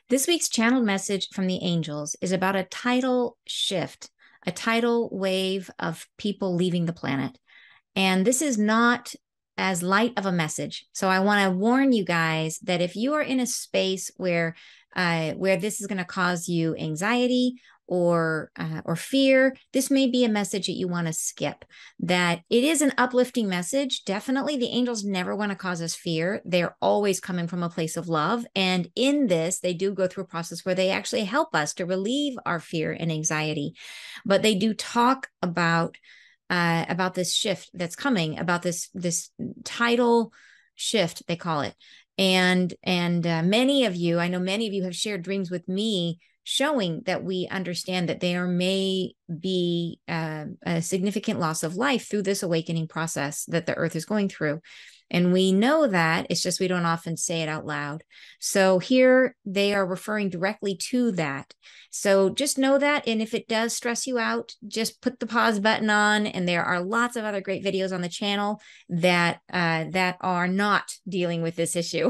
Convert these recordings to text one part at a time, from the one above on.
This week's channeled message from the angels is about a tidal shift, a tidal wave of people leaving the planet. And this is not as light of a message. So I want to warn you guys that if you are in a space where this is going to cause you anxiety or fear, this may be a message that you want to skip. That it is an uplifting message. Definitely, the angels never want to cause us fear. They're always coming from a place of love. And in this, they do go through a process where they actually help us to relieve our fear and anxiety. But they do talk about this shift that's coming, about this tidal shift, they call it. And many of you, I know many of you have shared dreams with me showing that we understand that there may be a significant loss of life through this awakening process that the earth is going through. And we know that, it's just we don't often say it out loud. So here they are referring directly to that. So just know that. And if it does stress you out, just put the pause button on. And there are lots of other great videos on the channel that are not dealing with this issue.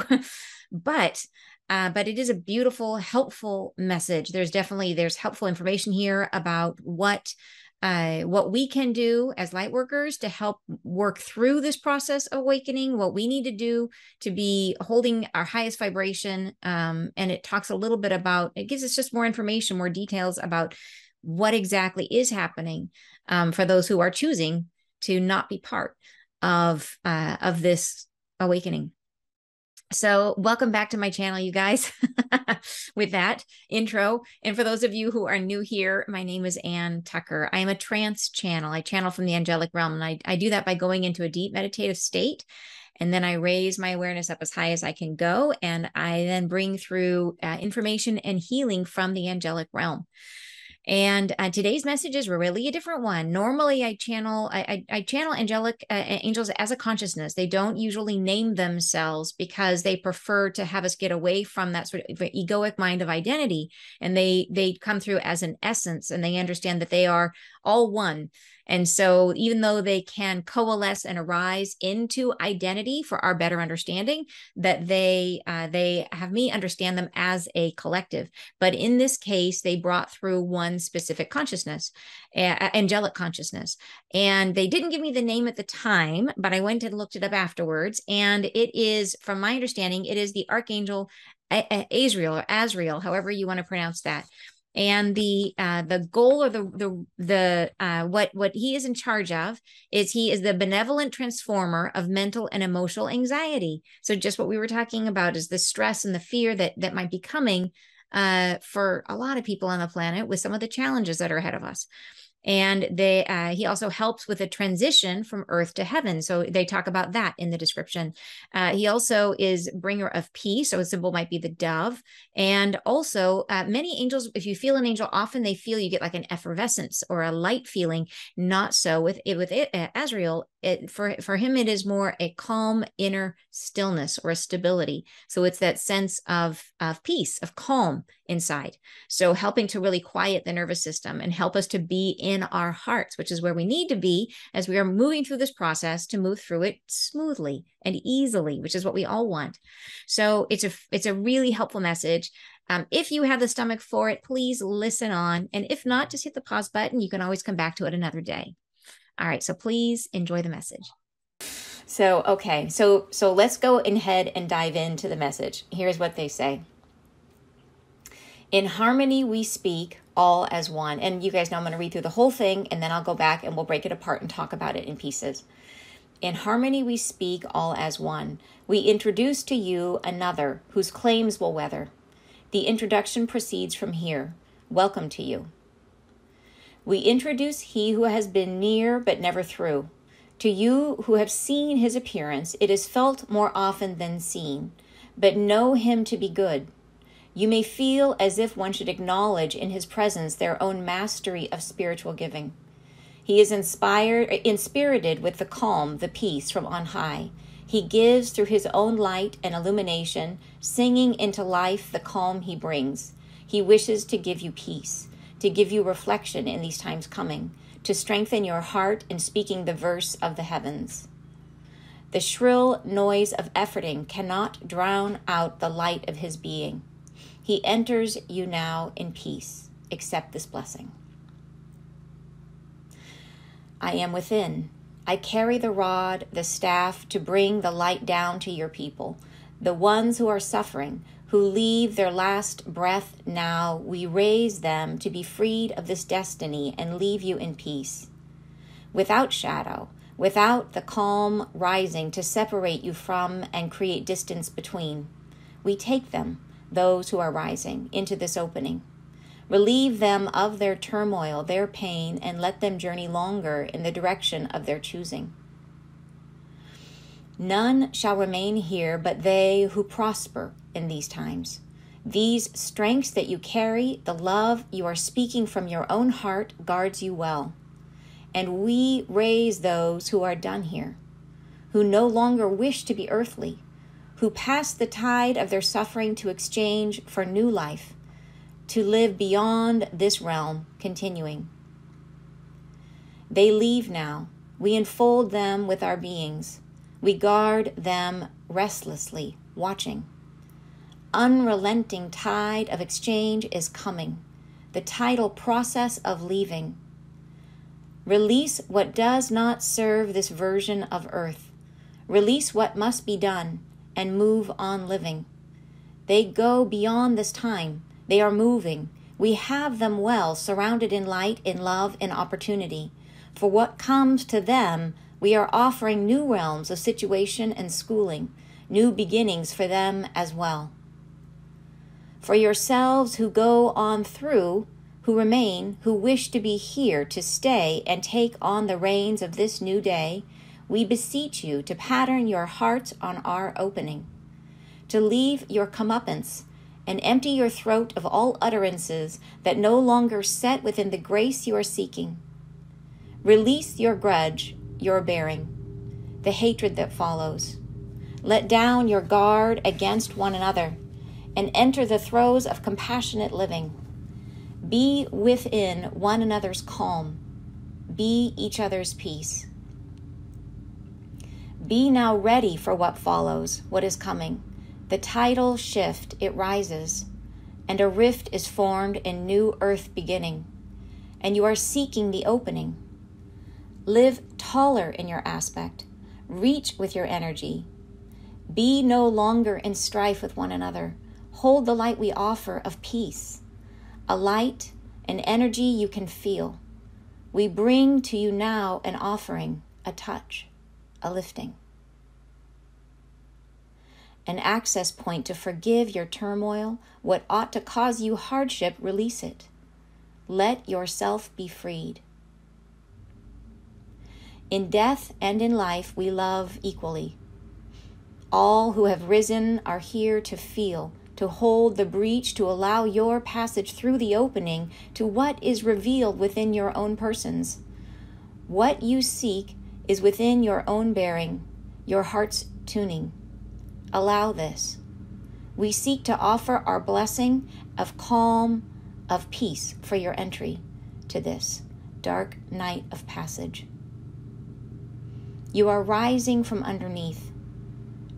But it is a beautiful, helpful message. There's helpful information here about what we can do as light workers to help work through this process of awakening, what we need to do to be holding our highest vibration. And it talks a little bit about, it gives us just more information, more details about what exactly is happening for those who are choosing to not be part of this awakening. So welcome back to my channel, you guys, with that intro. And for those of you who are new here, my name is Ann Tucker. I am a trance channel. I channel from the angelic realm, and I do that by going into a deep meditative state. And then I raise my awareness up as high as I can go. And I then bring through information and healing from the angelic realm. And today's message is really a different one. Normally, I channel angelic angels as a consciousness. They don't usually name themselves because they prefer to have us get away from that sort of egoic mind of identity. And they come through as an essence, and they understand that they are all one. And so even though they can coalesce and arise into identity for our better understanding, that they have me understand them as a collective. But in this case, they brought through one specific consciousness, angelic consciousness. And they didn't give me the name at the time, but I went and looked it up afterwards. And it is, from my understanding, it is the Archangel Azrael, or Azrael, however you want to pronounce that. And the goal, or what he is in charge of, is he is the benevolent transformer of mental and emotional anxiety. So just what we were talking about is the stress and the fear that might be coming for a lot of people on the planet with some of the challenges that are ahead of us. And he also helps with a transition from earth to heaven. So they talk about that in the description. He also is bringer of peace. So a symbol might be the dove. And also many angels, if you feel an angel, often they feel you get like an effervescence or a light feeling. Not so with Azrael. For him, it is more a calm inner stillness or a stability. So it's that sense of peace, of calm inside. So helping to really quiet the nervous system and help us to be in our hearts, which is where we need to be as we are moving through this process, to move through it smoothly and easily, which is what we all want. So it's a really helpful message. If you have the stomach for it, please listen on. And if not, just hit the pause button. You can always come back to it another day. All right, so please enjoy the message. So, okay, so let's go ahead and dive into the message. Here's what they say. In harmony we speak, all as one. And you guys know I'm going to read through the whole thing, and then I'll go back and we'll break it apart and talk about it in pieces. In harmony we speak, all as one. We introduce to you another whose claims will weather. The introduction proceeds from here. Welcome to you. We introduce he who has been near but never through. To you who have seen his appearance, it is felt more often than seen, but know him to be good. You may feel as if one should acknowledge in his presence their own mastery of spiritual giving. He is inspirited with the calm, the peace from on high. He gives through his own light and illumination, singing into life the calm he brings. He wishes to give you peace, to give you reflection in these times coming, to strengthen your heart in speaking the verse of the heavens. The shrill noise of efforting cannot drown out the light of his being. He enters you now in peace. Accept this blessing. I am within. I carry the rod, the staff, to bring the light down to your people, the ones who are suffering, who leave their last breath now. We raise them to be freed of this destiny and leave you in peace. Without shadow, without the calm rising to separate you from and create distance between, we take them, those who are rising, into this opening. Relieve them of their turmoil, their pain, and let them journey longer in the direction of their choosing. None shall remain here but they who prosper in these times. These strengths that you carry, the love you are speaking from your own heart, guards you well. And we raise those who are done here, who no longer wish to be earthly, who pass the tide of their suffering to exchange for new life, to live beyond this realm, continuing. They leave now. We enfold them with our beings. We guard them restlessly, watching. Unrelenting tide of exchange is coming, the tidal process of leaving. Release what does not serve this version of earth. Release what must be done and move on living. They go beyond this time. They are moving. We have them well, surrounded in light, in love, in opportunity. For what comes to them, we are offering new realms of situation and schooling, new beginnings for them as well. For yourselves who go on through, who remain, who wish to be here to stay and take on the reins of this new day, we beseech you to pattern your hearts on our opening, to leave your comeuppance and empty your throat of all utterances that no longer set within the grace you are seeking. Release your grudge, your bearing, the hatred that follows. Let down your guard against one another and enter the throes of compassionate living. Be within one another's calm. Be each other's peace. Be now ready for what follows, what is coming. The tidal shift, it rises, and a rift is formed in new earth beginning, and you are seeking the opening. Live taller in your aspect. Reach with your energy. Be no longer in strife with one another. Hold the light we offer of peace, a light, an energy you can feel. We bring to you now an offering, a touch, a lifting. An access point to forgive your turmoil. What ought to cause you hardship, release it. Let yourself be freed. In death and in life, we love equally. All who have risen are here to feel, to hold the breach, to allow your passage through the opening to what is revealed within your own persons. What you seek is within your own bearing, your heart's tuning. Allow this. We seek to offer our blessing of calm, of peace for your entry to this dark night of passage. You are rising from underneath.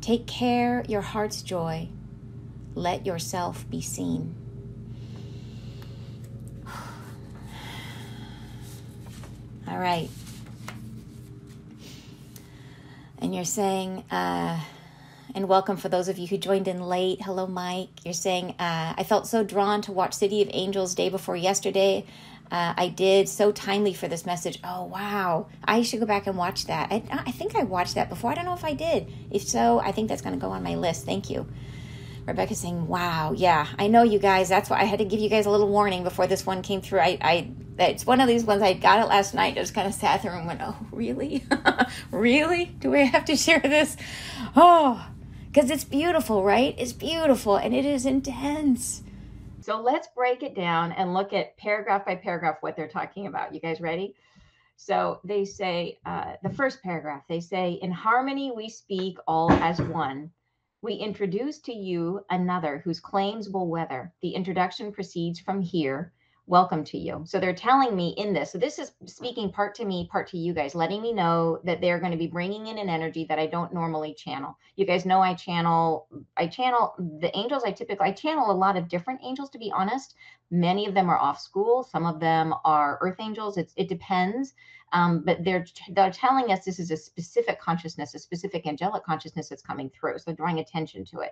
Take care your heart's joy. Let yourself be seen. All right. And you're saying, and welcome for those of you who joined in late. Hello, Mike. You're saying, I felt so drawn to watch City of Angels day before yesterday. I did, so timely for this message. Oh, wow. I should go back and watch that. I think I watched that before. I don't know if I did. If so, I think that's going to go on my list. Thank you. Rebecca's saying, wow. Yeah, I know you guys. That's why I had to give you guys a little warning before this one came through. It's one of these ones. I got it last night. Just kind of sat there and went, oh, really? Really? Do we have to share this? Oh, because it's beautiful, right? It's beautiful and it is intense. So let's break it down and look at paragraph by paragraph what they're talking about. You guys ready? So they say, the first paragraph, they say, in harmony we speak all as one. We introduce to you another whose claims will weather. The introduction proceeds from here. welcome to you. So they're telling me in this. So this is speaking part to me, part to you guys, letting me know that they're going to be bringing in an energy that I don't normally channel. You guys know I channel the angels. I channel a lot of different angels, to be honest. Many of them are off school. Some of them are earth angels. It depends. But they're telling us this is a specific consciousness, a specific angelic consciousness that's coming through. So drawing attention to it.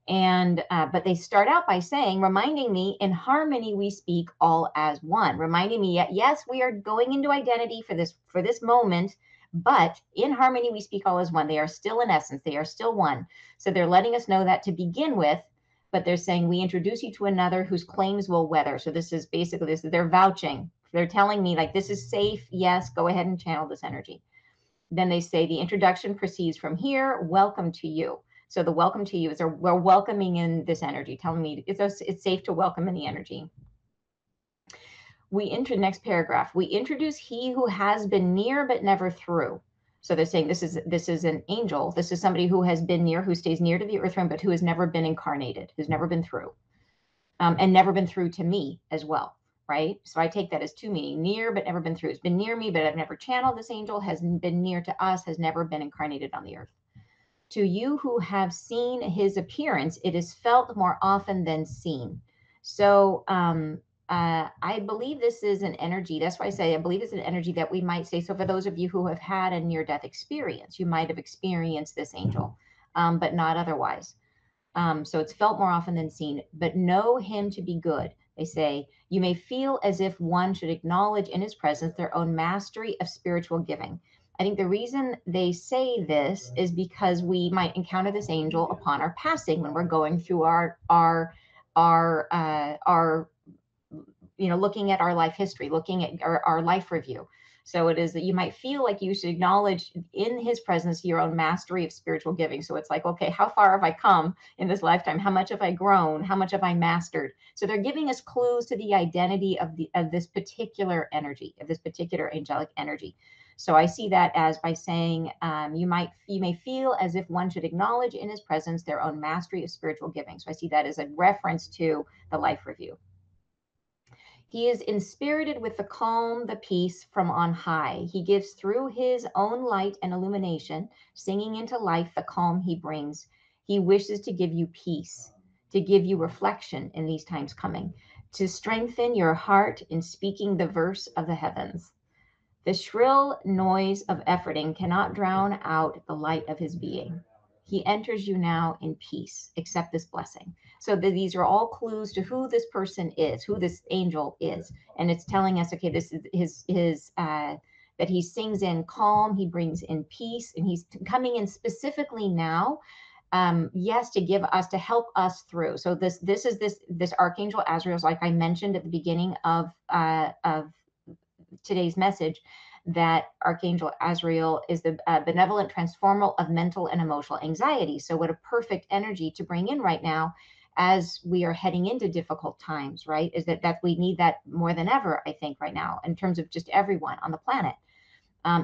And but they start out by saying, reminding me, in harmony we speak all as one, reminding me, yes, we are going into identity for this moment, but in harmony we speak all as one. They are still in essence, they are still one. So they're letting us know that to begin with, but they're saying we introduce you to another whose claims will weather. So this is basically this, they're vouching, they're telling me like, this is safe, yes, go ahead and channel this energy. Then they say the introduction proceeds from here, welcome to you. So the welcome to you is we're welcoming in this energy, telling me it's safe to welcome in the energy. We enter next paragraph. We introduce he who has been near but never through. So they're saying this is an angel. This is somebody who has been near, who stays near to the earth realm, but who has never been incarnated, who's never been through, and never been through to me as well. Right? So I take that as two meaning: near but never been through. It's been near me, but I've never channeled this angel, has been near to us, has never been incarnated on the earth. To you who have seen his appearance, it is felt more often than seen. So I believe this is an energy. That's why I say I believe it's an energy that we might say. So for those of you who have had a near-death experience, you might have experienced this angel, but not otherwise. So it's felt more often than seen, but know him to be good. They say, you may feel as if one should acknowledge in his presence their own mastery of spiritual giving. I think the reason they say this is because we might encounter this angel upon our passing when we're going through our looking at our life history, looking at our life review. So it is that you might feel like you should acknowledge in his presence your own mastery of spiritual giving. So it's like, okay, how far have I come in this lifetime? How much have I grown? How much have I mastered? So they're giving us clues to the identity of this particular energy, of this particular angelic energy. So I see that as by saying you may feel as if one should acknowledge in his presence their own mastery of spiritual giving. So I see that as a reference to the life review. He is inspirited with the calm, the peace from on high. He gives through his own light and illumination, singing into life the calm he brings. He wishes to give you peace, to give you reflection in these times coming, to strengthen your heart in speaking the verse of the heavens. The shrill noise of efforting cannot drown out the light of his being. He enters you now in peace. Accept this blessing. So these are all clues to who this person is, who this angel is, and it's telling us, okay, this is his that he sings in calm, he brings in peace, and he's coming in specifically now. Yes, to give us, to help us through. So this Archangel Azrael, like I mentioned at the beginning of today's message, that Archangel Azrael is the benevolent transformer of mental and emotional anxiety. So what a perfect energy to bring in right now as we are heading into difficult times, right? Is that we need that more than ever, I think, right now, in terms of just everyone on the planet,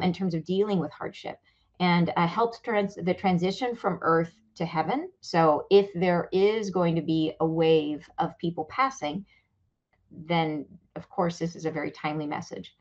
in terms of dealing with hardship, and helps the transition from earth to heaven. So if there is going to be a wave of people passing, then of course this is a very timely message,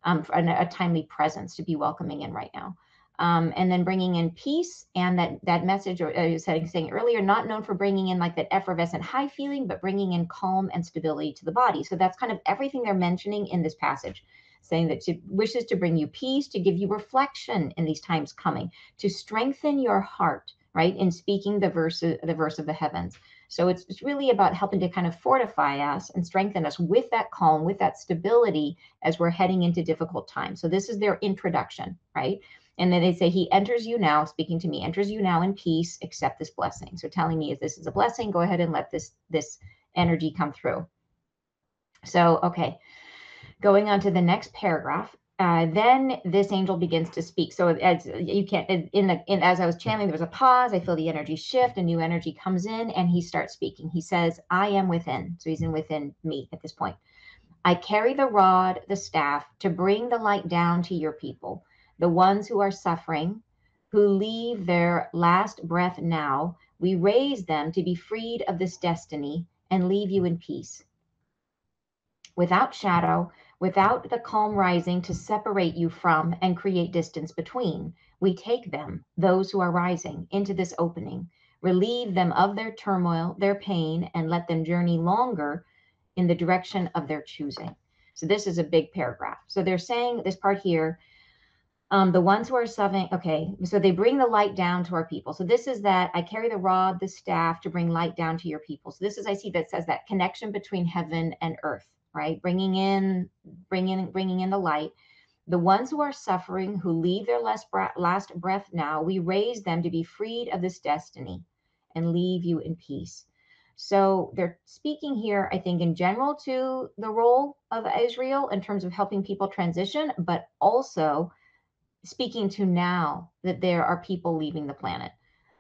a timely presence to be welcoming in right now. And then bringing in peace, and that message, or saying earlier, not known for bringing in like that effervescent high feeling, but bringing in calm and stability to the body. So that's kind of everything they're mentioning in this passage, saying that it wishes to bring you peace, to give you reflection in these times coming, to strengthen your heart, right, in speaking the verse of the heavens. So it's really about helping to kind of fortify us and strengthen us with that calm, with that stability as we're heading into difficult times. So this is their introduction, right? And then they say, he enters you now, speaking to me, enters you now in peace, accept this blessing. So telling me if this is a blessing, go ahead and let this energy come through. So, okay, going on to the next paragraph. Then this angel begins to speak. So as you can't, as I was channeling, there was a pause. I feel the energy shift, a new energy comes in, and he starts speaking. He says, I am within. So he's in within me at this point. I carry the rod, the staff, to bring the light down to your people, the ones who are suffering, who leave their last breath now. We raise them to be freed of this destiny and leave you in peace. without shadow, without the calm rising to separate you from and create distance between. We take them, those who are rising, into this opening, relieve them of their turmoil, their pain, and let them journey longer in the direction of their choosing. So this is a big paragraph. So they're saying this part here, the ones who are suffering, okay, so they bring the light down to our people. So this is that I carry the rod, the staff to bring light down to your people. So this is, I see that says that connection between heaven and earth, right? Bringing in the light. The ones who are suffering, who leave their last breath now, we raise them to be freed of this destiny and leave you in peace. So they're speaking here, I think, in general to the role of Israel in terms of helping people transition, but also speaking to now that there are people leaving the planet,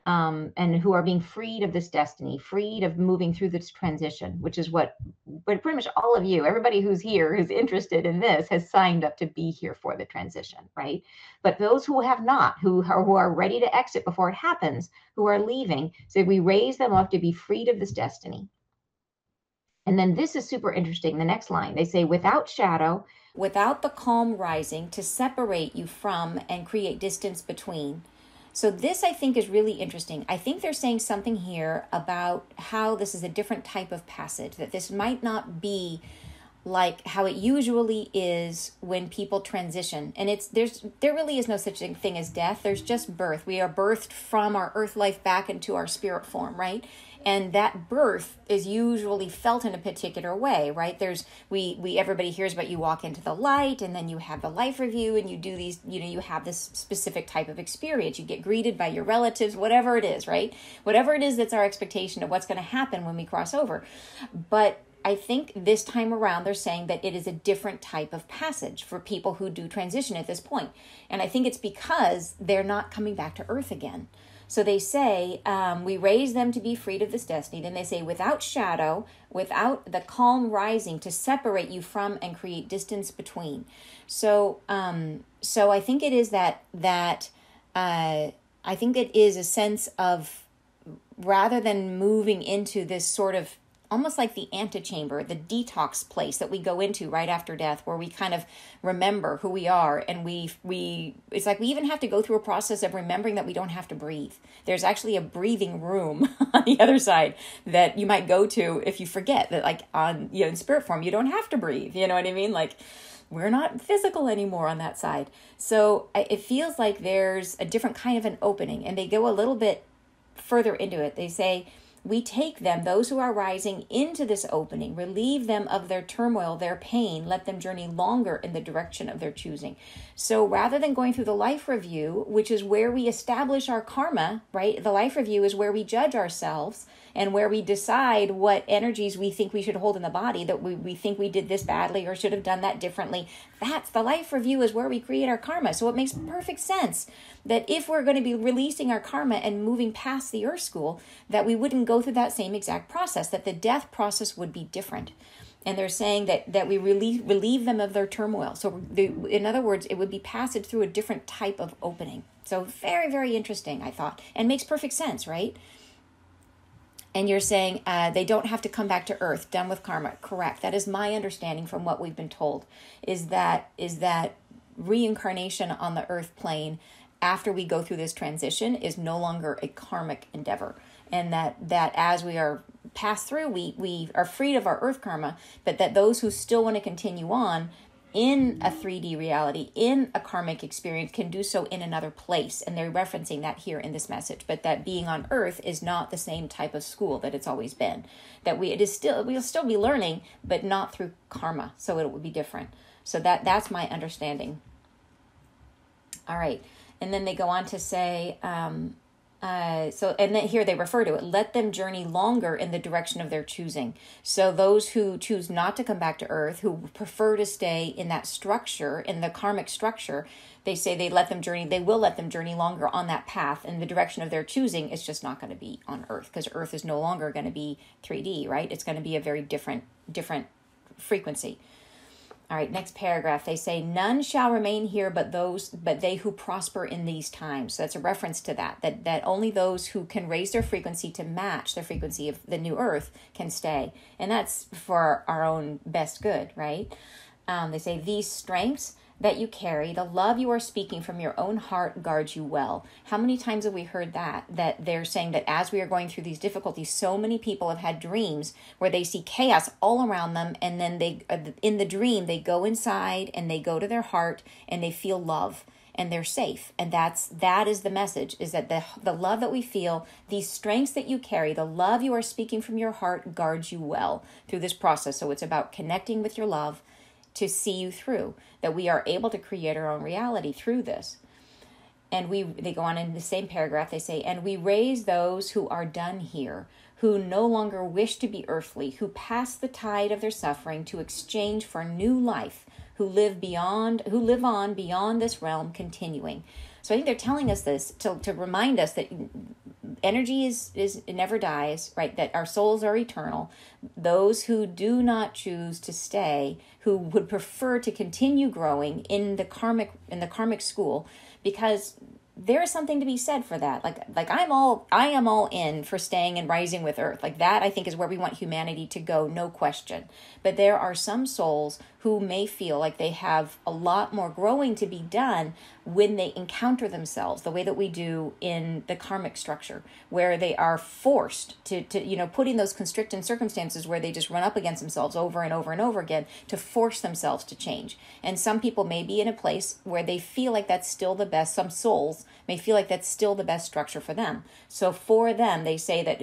and who are being freed of this destiny, freed of moving through this transition, which is what pretty much all of you, everybody who's here, who's interested in this, has signed up to be here for the transition, right? But those who have not, who are ready to exit before it happens, who are leaving, so we raise them up to be freed of this destiny. And then this is super interesting. The next line, they say, without shadow, without the calm rising to separate you from and create distance between. So this, I think, is really interesting. I think they're saying something here about how this is a different type of passage, that this might not be like how it usually is when people transition. And there really is no such thing as death. There's just birth. We are birthed from our earth life back into our spirit form, right? And that birth is usually felt in a particular way, right? Everybody hears about, you walk into the light, and then you have the life review, and you do these, you have this specific type of experience. You get greeted by your relatives, whatever it is, right? Whatever it is that's our expectation of what's going to happen when we cross over. But I think this time around, they're saying that it is a different type of passage for people who do transition at this point. And I think it's because they're not coming back to earth again. So they say, we raise them to be freed of this destiny. Then they say, without shadow, without the calm rising to separate you from and create distance between. So I think it is I think it is a sense of, rather than moving into this sort of almost like the antechamber, the detox place that we go into right after death, where we kind of remember who we are. And it's like we even have to go through a process of remembering that we don't have to breathe. There's actually a breathing room on the other side that you might go to if you forget that, like in spirit form, you don't have to breathe. You know what I mean? Like, we're not physical anymore on that side. So it feels like there's a different kind of an opening, and they go a little bit further into it. They say, we take them, those who are rising, into this opening, relieve them of their turmoil, their pain, let them journey longer in the direction of their choosing. So rather than going through the life review, which is where we establish our karma, right? The life review is where we judge ourselves and where we decide what energies we think we should hold in the body, that we think we did this badly or should have done that differently. That's the life review, is where we create our karma. So it makes perfect sense that if we're going to be releasing our karma and moving past the earth school, that we wouldn't go through that same exact process, that the death process would be different. And they're saying that we relieve them of their turmoil. So in other words, it would be passage through a different type of opening. So very, very interesting, I thought, and makes perfect sense, right? And you're saying they don't have to come back to earth, done with karma. Correct. That is my understanding from what we've been told, is that reincarnation on the earth plane after we go through this transition is no longer a karmic endeavor. And that as we are passed through, we are freed of our earth karma, but that those who still want to continue on in a 3D reality, in a karmic experience, can do so in another place. And they're referencing that here in this message, but that being on earth is not the same type of school that it's always been. That we'll still be learning, but not through karma. So it would be different. So that's my understanding. All right. And then they go on to say, and then here they refer to it, let them journey longer in the direction of their choosing. So those who choose not to come back to earth, who prefer to stay in that structure, in the karmic structure, they say they will let them journey longer on that path in the direction of their choosing. It's just not going to be on earth, because earth is no longer going to be 3D, right? It's going to be a very different frequency. All right, next paragraph. They say, none shall remain here but they who prosper in these times. So that's a reference to that only those who can raise their frequency to match the frequency of the new earth can stay. And that's for our own best good, right? They say, these strengths that you carry, the love you are speaking from your own heart guards you well. How many times have we heard that they're saying that as we are going through these difficulties, so many people have had dreams where they see chaos all around them, and then they, in the dream, they go inside and they go to their heart and they feel love and they're safe. And that is the message, is that the love that we feel, these strengths that you carry, the love you are speaking from your heart guards you well through this process. So it's about connecting with your love to see you through, that we are able to create our own reality through this. And they go on in the same paragraph, they say, and we raise those who are done here, who no longer wish to be earthly, who pass the tide of their suffering to exchange for new life, who live on beyond this realm continuing. So I think they're telling us this to remind us that energy it never dies, right? That our souls are eternal. Those who do not choose to stay, who would prefer to continue growing in the karmic school, because there is something to be said for that. Like I am all in for staying and rising with Earth. Like that, I think, is where we want humanity to go, no question. But there are some souls who may feel like they have a lot more growing to be done when they encounter themselves the way that we do in the karmic structure, where they are forced to putting those constricting circumstances where they just run up against themselves over and over and over again to force themselves to change. And some people may be in a place where they feel like that's still the best. Some souls may feel like that's still the best structure for them. So for them, they say that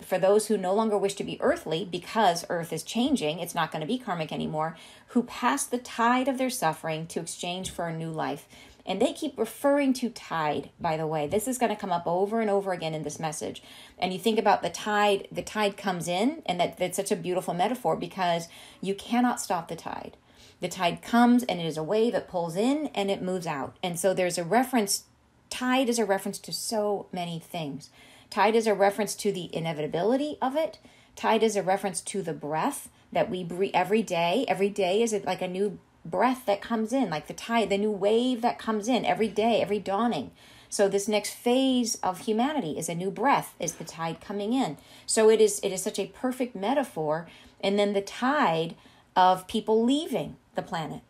for those who no longer wish to be earthly because Earth is changing, it's not going to be karmic anymore, who pass the tide of their suffering to exchange for a new life. And they keep referring to tide, by the way. This is going to come up over and over again in this message. And you think about the tide comes in, and that's such a beautiful metaphor because you cannot stop the tide. The tide comes and it is a wave, it pulls in and it moves out. And so there's a reference, tide is a reference to so many things. Tide is a reference to the inevitability of it. Tide is a reference to the breath that we breathe every day. Every day is like a new breath that comes in, like the tide, the new wave that comes in every day, every dawning. So this next phase of humanity is a new breath, is the tide coming in. So it is such a perfect metaphor. And then the tide of people leaving the planet.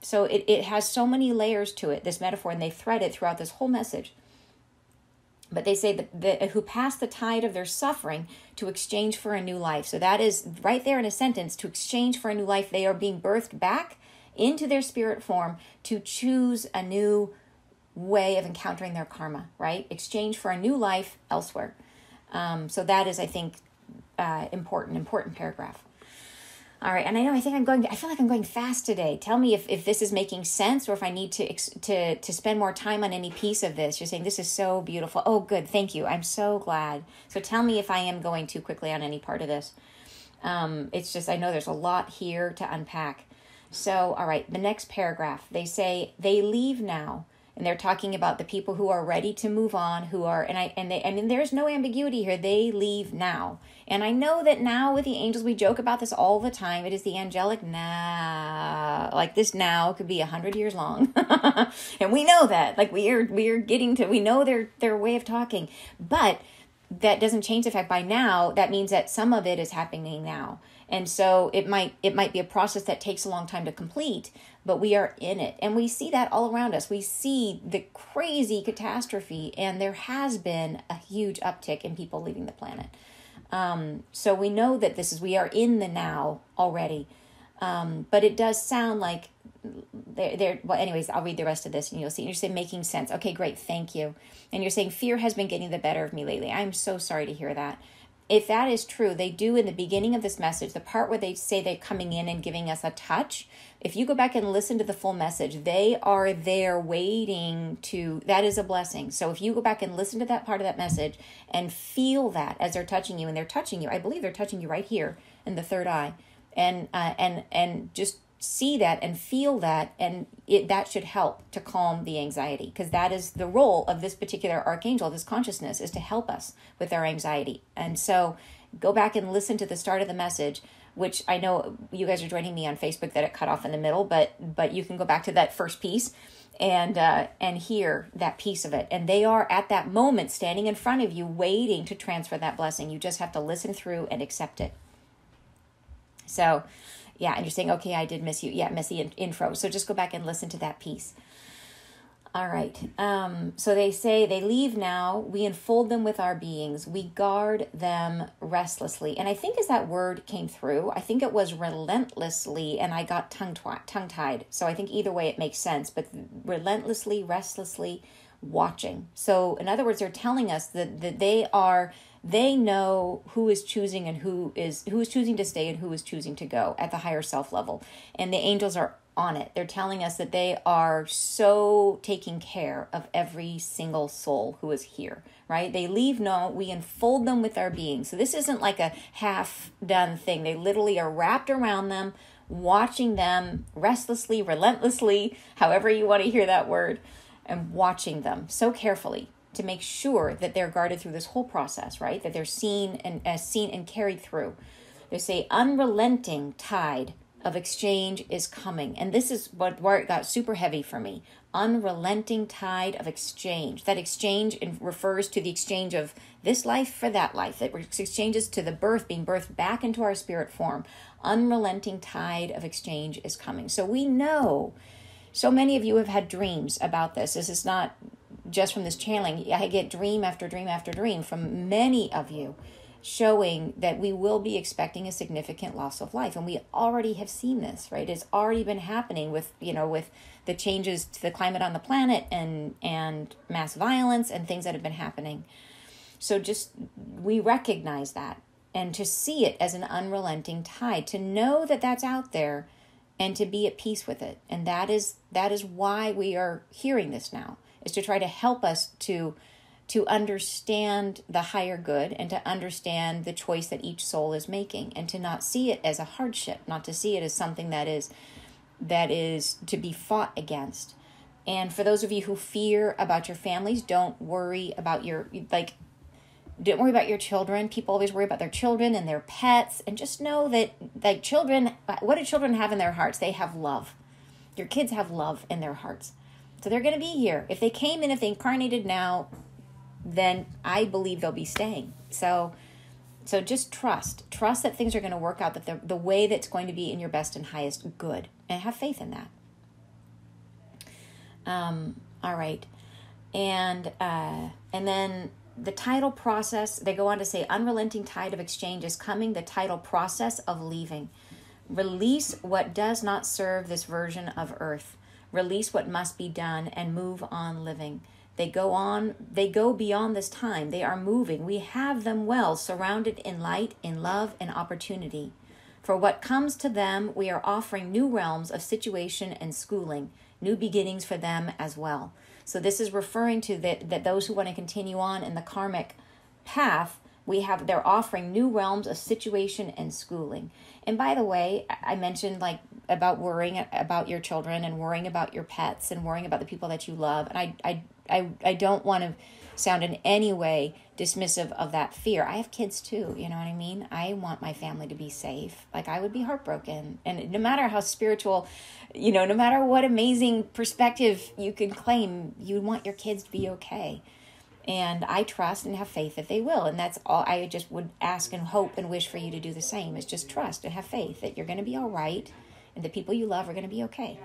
So it has so many layers to it, this metaphor, and they thread it throughout this whole message. But they say that who pass the tide of their suffering to exchange for a new life. So that is right there in a sentence, to exchange for a new life. They are being birthed back into their spirit form to choose a new way of encountering their karma, right? Exchange for a new life elsewhere. So that is, I think, important paragraph. All right, and I feel like I'm going fast today. Tell me if this is making sense, or if I need to spend more time on any piece of this. You're saying this is so beautiful. Oh, good, thank you. I'm so glad. So tell me if I am going too quickly on any part of this. It's just, I know there's a lot here to unpack. So, all right, the next paragraph, they say they leave now. And they're talking about the people who are ready to move on, who are, and there's no ambiguity here. They leave now. And I know that now with the angels, we joke about this all the time. It is the angelic now. Like this now could be 100 years long. And we know that. Like we are getting to, we know their way of talking. But that doesn't change the fact by now, that means that some of it is happening now. And so it might be a process that takes a long time to complete, but we are in it. And we see that all around us. We see the crazy catastrophe, and there has been a huge uptick in people leaving the planet. So we know that we are in the now already. But it does sound like well, anyways, I'll read the rest of this and you'll see. You're saying making sense. Okay, great. Thank you. And you're saying fear has been getting the better of me lately. I'm so sorry to hear that. If that is true, they do in the beginning of this message, the part where they say they're coming in and giving us a touch, if you go back and listen to the full message, they are there waiting to, that is a blessing. So if you go back and listen to that part of that message and feel that as they're touching you, and they're touching you, I believe they're touching you right here in the third eye, and just see that and feel that, and that should help to calm the anxiety, because that is the role of this particular archangel, this consciousness, is to help us with our anxiety. And so go back and listen to the start of the message, which I know you guys are joining me on Facebook that it cut off in the middle, but you can go back to that first piece and hear that piece of it. And they are at that moment standing in front of you waiting to transfer that blessing. You just have to listen through and accept it. So yeah, and you're saying, okay, I did miss you. Yeah, miss the intro. So just go back and listen to that piece. All right. So they say, they leave now. We enfold them with our beings. We guard them restlessly. And I think as that word came through, I think it was relentlessly, and I got tongue-tied. So I think either way it makes sense. But relentlessly, restlessly watching. So in other words, they're telling us that they know who is choosing and who is choosing to stay and who is choosing to go at the higher self level. And the angels are on it. They're telling us that they are so taking care of every single soul who is here, right? They leave no, we enfold them with our being. So this isn't like a half done thing. They literally are wrapped around them, watching them restlessly, relentlessly, however you want to hear that word, and watching them so carefully to make sure that they're guarded through this whole process, right? That they're seen and carried through. They say unrelenting tide of exchange is coming. And this is where it got super heavy for me. Unrelenting tide of exchange. That exchange refers to the exchange of this life for that life. That exchanges to the birth, being birthed back into our spirit form. Unrelenting tide of exchange is coming. So we know, so many of you have had dreams about this. This is not just from this channeling. I get dream after dream after dream from many of you, showing that we will be expecting a significant loss of life. And we already have seen this, right? It's already been happening with the changes to the climate on the planet and mass violence and things that have been happening. So just, we recognize that, and to see it as an unrelenting tide, to know that that's out there and to be at peace with it. And that is why we are hearing this now, is to try to help us to understand the higher good and to understand the choice that each soul is making, and to not see it as a hardship, not to see it as something that is to be fought against. And for those of you who fear about your families, don't worry about don't worry about your children. People always worry about their children and their pets, and just know that children, what do children have in their hearts? They have love. Your kids have love in their hearts. So they're going to be here. If they came in, if they incarnated now, then I believe they'll be staying. So just trust that things are going to work out, that the way that's going to be in your best and highest good, and have faith in that. All right. And then the tidal process, they go on to say, unrelenting tide of exchange is coming, the tidal process of leaving. Release what does not serve this version of earth. Release what must be done and move on living. They go beyond this time. They are moving. We have them well, surrounded in light, in love, and opportunity. For what comes to them, we are offering new realms of situation and schooling, new beginnings for them as well. So this is referring to that those who want to continue on in the karmic path, they're offering new realms of situation and schooling. And by the way, I mentioned about worrying about your children and worrying about your pets and worrying about the people that you love. And I don't want to sound in any way dismissive of that fear. I have kids too, you know what I mean? I want my family to be safe. I would be heartbroken. And no matter how spiritual, no matter what amazing perspective you can claim, you want your kids to be okay. And I trust and have faith that they will. And that's all I just would ask and hope and wish for you to do the same, is just trust and have faith that you're going to be all right and the people you love are going to be okay.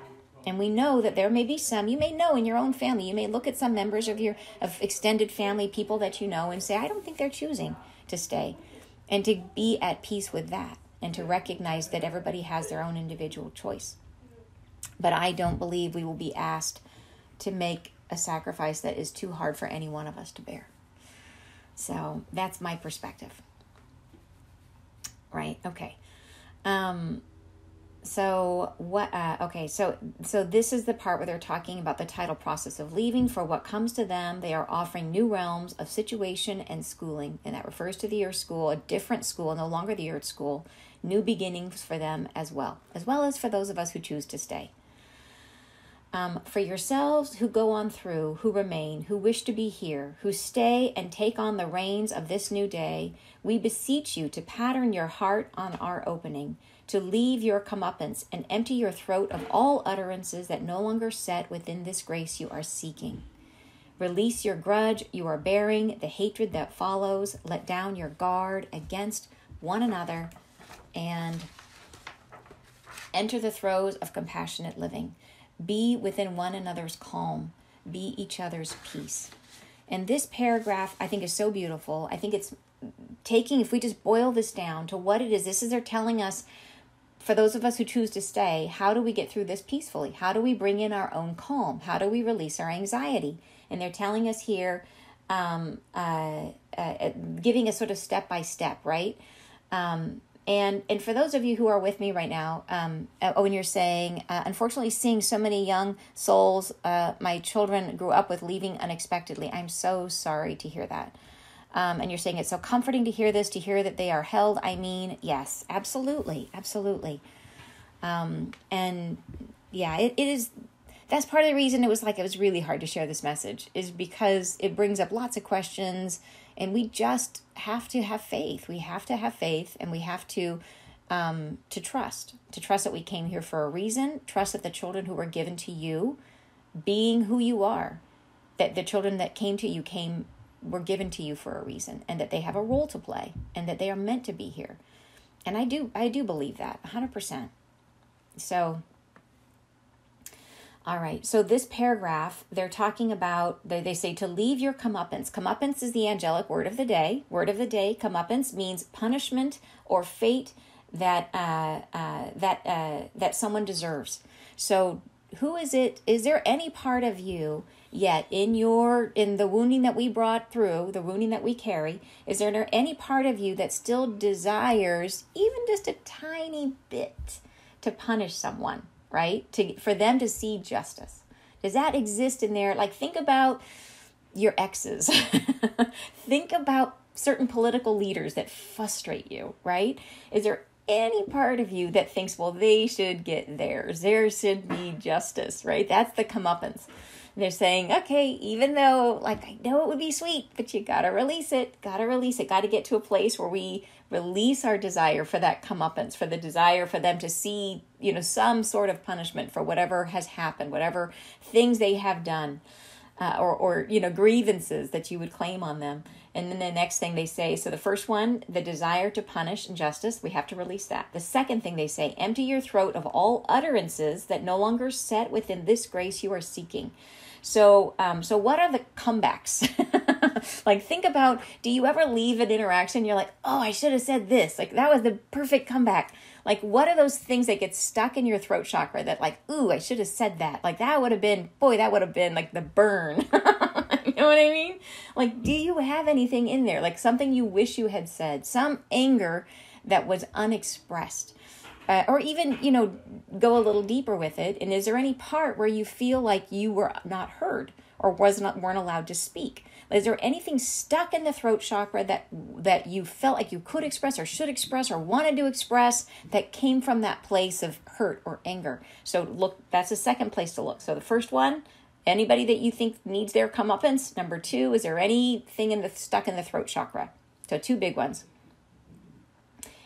And we know that there may be some, you may know in your own family, you may look at some members of extended family, people that you know, and say, I don't think they're choosing to stay. And to be at peace with that, and to recognize that everybody has their own individual choice. But I don't believe we will be asked to make a sacrifice that is too hard for any one of us to bear. So that's my perspective. Right? Okay. So this is the part where they're talking about the tidal process of leaving. For what comes to them, they are offering new realms of situation and schooling. And that refers to the earth school, a different school, no longer the earth school, new beginnings for them as well as for those of us who choose to stay. For yourselves who go on through, who remain, who wish to be here, who stay and take on the reins of this new day, we beseech you to pattern your heart on our opening, to leave your comeuppance and empty your throat of all utterances that no longer set within this grace you are seeking. Release your grudge you are bearing, the hatred that follows. Let down your guard against one another and enter the throes of compassionate living. Be within one another's calm. Be each other's peace. And this paragraph, I think, is so beautiful. I think it's taking, if we just boil this down to what it is, this is they're telling us, for those of us who choose to stay, how do we get through this peacefully? How do we bring in our own calm? How do we release our anxiety? And they're telling us here, giving us sort of step by step, right? And for those of you who are with me right now, when you're saying, unfortunately, seeing so many young souls, my children grew up with leaving unexpectedly. I'm so sorry to hear that. And you're saying it's so comforting to hear this, to hear that they are held. I mean, yes, absolutely, absolutely. And yeah, it is. That's part of the reason it was really hard to share this message, is because it brings up lots of questions, and we just have to have faith. We have to have faith, and we have to trust that we came here for a reason. Trust that the children who were given to you, being who you are, that the children that came to you were given to you for a reason, and that they have a role to play, and that they are meant to be here. And I do believe that 100%. So. All right, so this paragraph, they're talking about, they say to leave your comeuppance. Comeuppance is the angelic word of the day. Word of the day, comeuppance means punishment or fate that someone deserves. So who is it? Is there any part of you yet in the wounding that we brought through, the wounding that we carry, is there any part of you that still desires even just a tiny bit to punish someone? Right? For them to see justice. Does that exist in there? Like, think about your exes. Think about certain political leaders that frustrate you, right? Is there any part of you that thinks, well, they should get theirs. There should be justice, right? That's the comeuppance. They're saying, okay, even though, I know it would be sweet, but you got to release it. Got to get to a place where we release our desire for that comeuppance, for the desire for them to see, some sort of punishment for whatever has happened, whatever things they have done, or grievances that you would claim on them. And then the next thing they say, so the first one, the desire to punish injustice, we have to release that. The second thing they say, empty your throat of all utterances that no longer set within this grace you are seeking. So what are the comebacks? Think about, do you ever leave an interaction? You're like, oh, I should have said this. That was the perfect comeback. What are those things that get stuck in your throat chakra that ooh, I should have said that. That would have been the burn. You know what I mean? Do you have anything in there? Something you wish you had said, some anger that was unexpressed. Or even, go a little deeper with it. And is there any part where you feel like you were not heard or weren't allowed to speak? Is there anything stuck in the throat chakra that you felt like you could express or should express or wanted to express that came from that place of hurt or anger? So look, that's the second place to look. So the first one, anybody that you think needs their comeuppance. Number two, is there anything stuck in the throat chakra? So two big ones.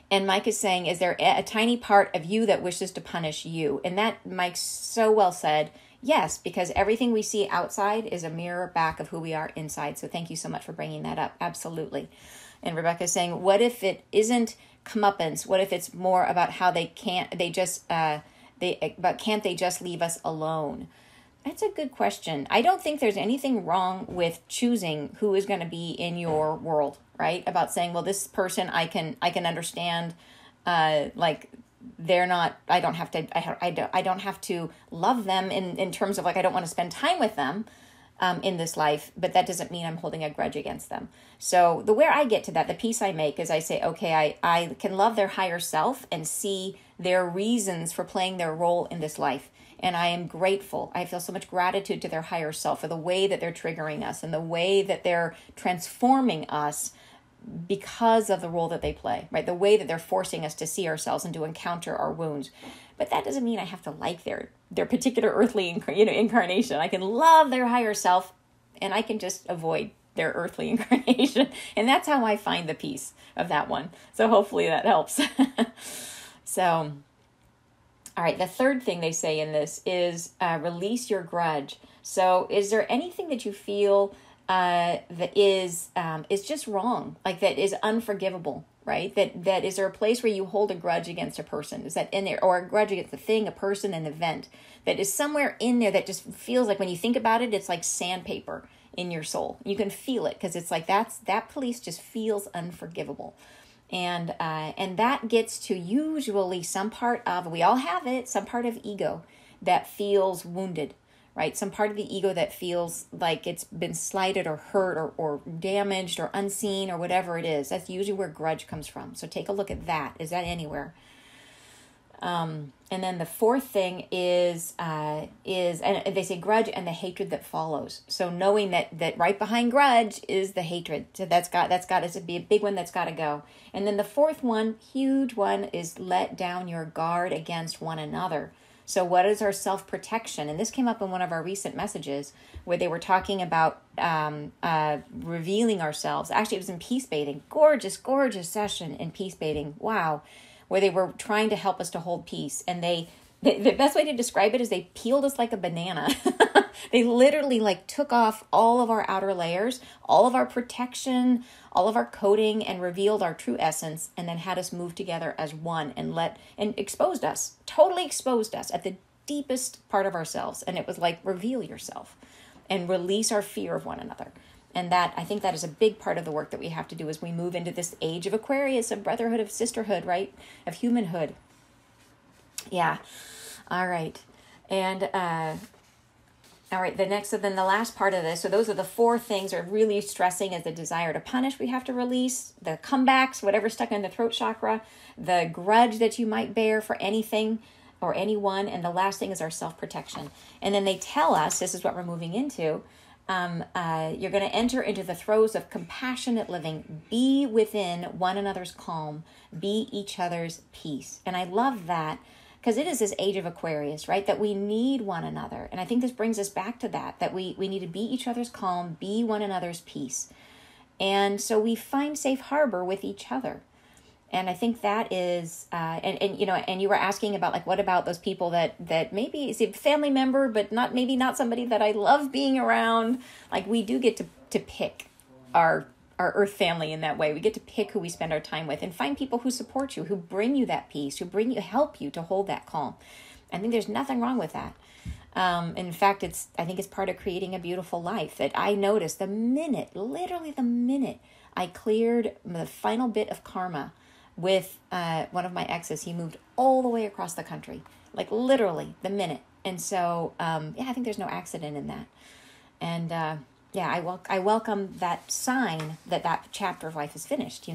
And Mike is saying, is there a tiny part of you that wishes to punish you? And that, Mike so well said, yes, because everything we see outside is a mirror back of who we are inside. So thank you so much for bringing that up. Absolutely. And Rebecca is saying, what if it isn't comeuppance? What if it's more about how can't they just leave us alone? That's a good question. I don't think there's anything wrong with choosing who is going to be in your world, right? About saying, well, this person I can understand, they're not, I don't have to love them in terms of I don't want to spend time with them in this life, but that doesn't mean I'm holding a grudge against them. So where I get to that, the peace I make is I say, okay, I can love their higher self and see their reasons for playing their role in this life. And I am grateful. I feel so much gratitude to their higher self for the way that they're triggering us and the way that they're transforming us because of the role that they play, right? The way that they're forcing us to see ourselves and to encounter our wounds. But that doesn't mean I have to like their particular earthly incarnation. I can love their higher self, and I can just avoid their earthly incarnation. And that's how I find the peace of that one. So hopefully that helps. So, all right, the third thing they say in this is release your grudge. So is there anything that you feel that is just wrong, like that is unforgivable, right? That is there a place where you hold a grudge against a person? Is that in there, or a grudge against a thing, a person, an event that is somewhere in there that just feels like when you think about it, it's like sandpaper in your soul. You can feel it because it's like that place just feels unforgivable. And that gets to usually some part of, we all have it, some part of ego that feels wounded, right? Some part of the ego that feels like it's been slighted or hurt or damaged or unseen or whatever it is. That's usually where grudge comes from. So take a look at that. Is that anywhere? And then the fourth thing is, and they say grudge and the hatred that follows. So knowing that right behind grudge is the hatred. So that's got to be a big one that's got to go. And then the fourth one, huge one, is let down your guard against one another. So what is our self-protection? And this came up in one of our recent messages where they were talking about revealing ourselves. Actually, it was in peace bathing. Gorgeous, gorgeous session in peace bathing. Wow. Where they were trying to help us to hold peace. And the best way to describe it is they peeled us like a banana. They literally like took off all of our outer layers, all of our protection, all of our coating, and revealed our true essence, and then had us move together as one and exposed us, totally exposed us at the deepest part of ourselves. And it was like, reveal yourself and release our fear of one another. And that, I think that is a big part of the work that we have to do as we move into this age of Aquarius, of brotherhood, of sisterhood, right? Of humanhood. Yeah. All right. And, all right, then the last part of this, so those are the four things are really stressing is the desire to punish we have to release, the comebacks, whatever's stuck in the throat chakra, the grudge that you might bear for anything or anyone, and the last thing is our self-protection. And then they tell us, this is what we're moving into, you're going to enter into the throes of compassionate living. Be within one another's calm. Be each other's peace. And I love that because it is this age of Aquarius, right? That we need one another. And I think this brings us back to that we need to be each other's calm, be one another's peace. And so we find safe harbor with each other. And I think that is, and you were asking about like, what about those people that maybe is a family member, but maybe not somebody that I love being around. Like we do get to pick our earth family in that way. We get to pick who we spend our time with and find people who support you, who bring you that peace, help you to hold that calm. I think there's nothing wrong with that. In fact, I think it's part of creating a beautiful life that I noticed literally the minute I cleared the final bit of karma with one of my exes. He moved all the way across the country, like literally the minute. And so, I think there's no accident in that. And I welcome that sign that chapter of life is finished,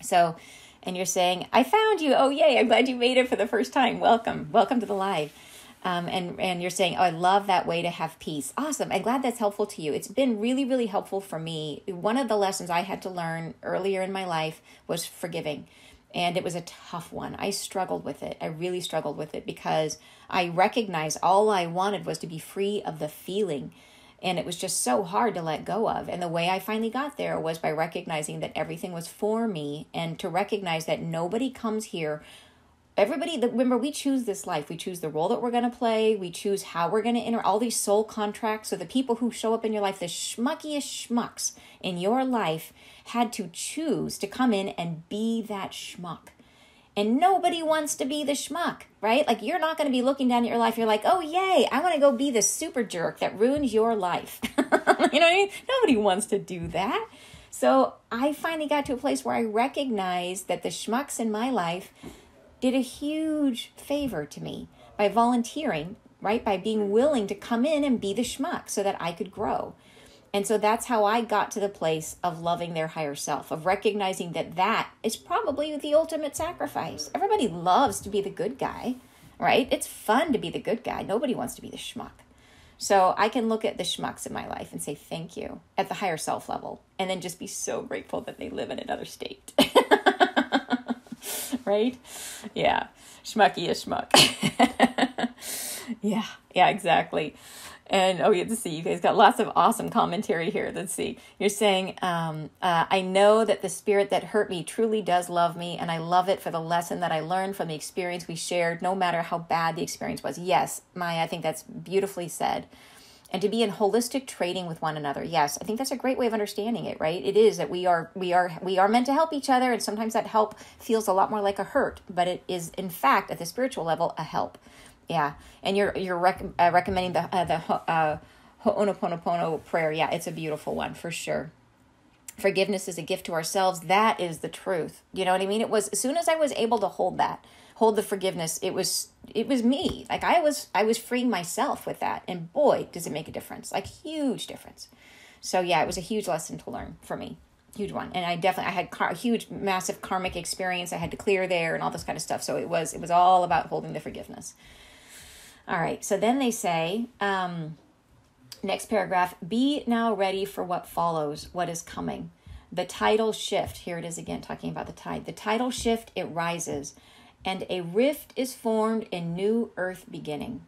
So, and you're saying, I found you. Oh, yay. I'm glad you made it for the first time. Welcome to the live. And you're saying, oh, I love that way to have peace. Awesome. I'm glad that's helpful to you. It's been really, really helpful for me. One of the lessons I had to learn earlier in my life was forgiving. And it was a tough one. I struggled with it. I really struggled with it because I recognized all I wanted was to be free of the feeling. And it was just so hard to let go of. And the way I finally got there was by recognizing that everything was for me and to recognize that nobody comes here. Remember, we choose this life. We choose the role that we're going to play. We choose how we're going to enter all these soul contracts. So the people who show up in your life, the schmuckiest schmucks in your life, had to choose to come in and be that schmuck. And nobody wants to be the schmuck, right? Like you're not going to be looking down at your life. You're like, oh, yay, I want to go be the super jerk that ruins your life. You know what I mean? Nobody wants to do that. So I finally got to a place where I recognized that the schmucks in my life did a huge favor to me by volunteering, right? By being willing to come in and be the schmuck so that I could grow. And so that's how I got to the place of loving their higher self, of recognizing that is probably the ultimate sacrifice. Everybody loves to be the good guy, right? It's fun to be the good guy. Nobody wants to be the schmuck. So I can look at the schmucks in my life and say thank you at the higher self level, and then just be so grateful that they live in another state. Right? Yeah. Schmucky is schmuck. Yeah, exactly. And oh, you have to see, you guys got lots of awesome commentary here. Let's see. You're saying, I know that the spirit that hurt me truly does love me, and I love it for the lesson that I learned from the experience we shared, no matter how bad the experience was. Yes, Maya, I think that's beautifully said. And to be in holistic trading with one another. Yes, I think that's a great way of understanding it, right? It is that we are meant to help each other, and sometimes that help feels a lot more like a hurt, but it is in fact at the spiritual level a help. Yeah, and you're recommending the Ho'onoponopono prayer. Yeah, it's a beautiful one for sure. Forgiveness is a gift to ourselves. That is the truth. You know what I mean? It was, as soon as I was able to hold the forgiveness, it was me. Like I was freeing myself with that, and boy, does it make a difference! Like huge difference. So yeah, it was a huge lesson to learn for me. Huge one. And I had a huge, massive karmic experience I had to clear there and all this kind of stuff. So it was all about holding the forgiveness. All right, so then they say, next paragraph, be now ready for what follows, what is coming. The tidal shift, here it is again, talking about the tide. The tidal shift, it rises, and a rift is formed in new earth beginning.